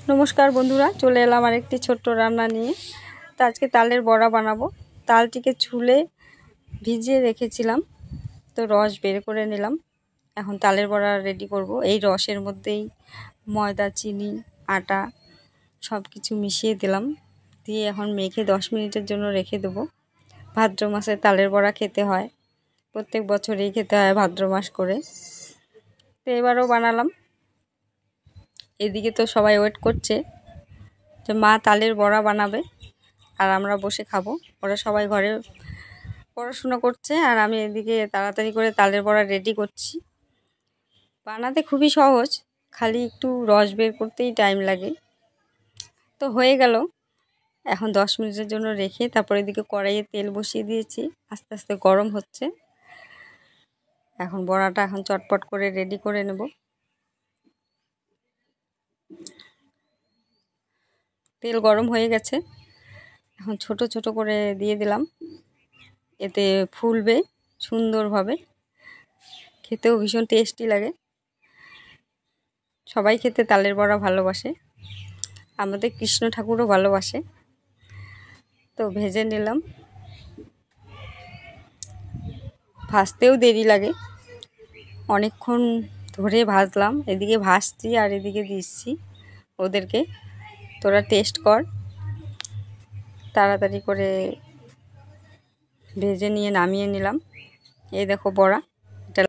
नमस्कार बंधुरा चले एलाम आरेकटी छोट्ट रान्ना निये। तो आज के तालेर बड़ा बानाबो। तालटिके छुले भिजिए रेखेछिलाम, तो रस बेर करे निलाम। एखन तालेर बड़ा रेडी करब। एई रसेर मध्येई मयदा चीनी आटा सबकिछु मिशिए दिलाम, दिए एखन मेखे 10 मिनिटेर जोन्नो रेखे देब। भाद्र मासे तालेर बड़ा खेते हय, प्रत्येक बछरई खेते हय भाद्र मास करे। तो एबारो बानालाम। एदिके तो सबाई वेट करছে যে মা তালের বড়া বানাবে আর আমরা বসে খাবো। ওরা সবাই ঘরে পড়াশোনা করছে আর আমি এদিকে তাড়াতাড়ি করে তালের বড়া রেডি করছি। বানাতে খুবই সহজ, খালি একটু রস বের করতেই টাইম লাগে। তো হয়ে গেল। এখন 10 মিনিটের জন্য রেখে তারপর এদিকে কড়াইয়ে তেল বসিয়ে দিয়েছি, আস্তে আস্তে গরম হচ্ছে। এখন বড়াটা এখন চটপট করে রেডি করে নেব। তেল গরম হয়ে গেছে, এখন ছোট ছোট করে দিয়ে দিলাম, এতে ফুলবে সুন্দরভাবে, খেতেও ভীষণ টেস্টি লাগে। সবাই খেতে তালের বড়া ভালোবাসে, আমাদের কৃষ্ণ ঠাকুরও ভালোবাসে। তো ভেজে নিলাম, ভাজতেও দেরি লাগে, অনেকক্ষণ ধরে ভাজলাম। এদিকে ভাজছি আর এদিকে দিচ্ছি ওদেরকে, তোরা টেস্ট কর। তাড়াতাড়ি করে ভেজে নিয়ে নামিয়ে নিলাম। এই দেখো বড়া,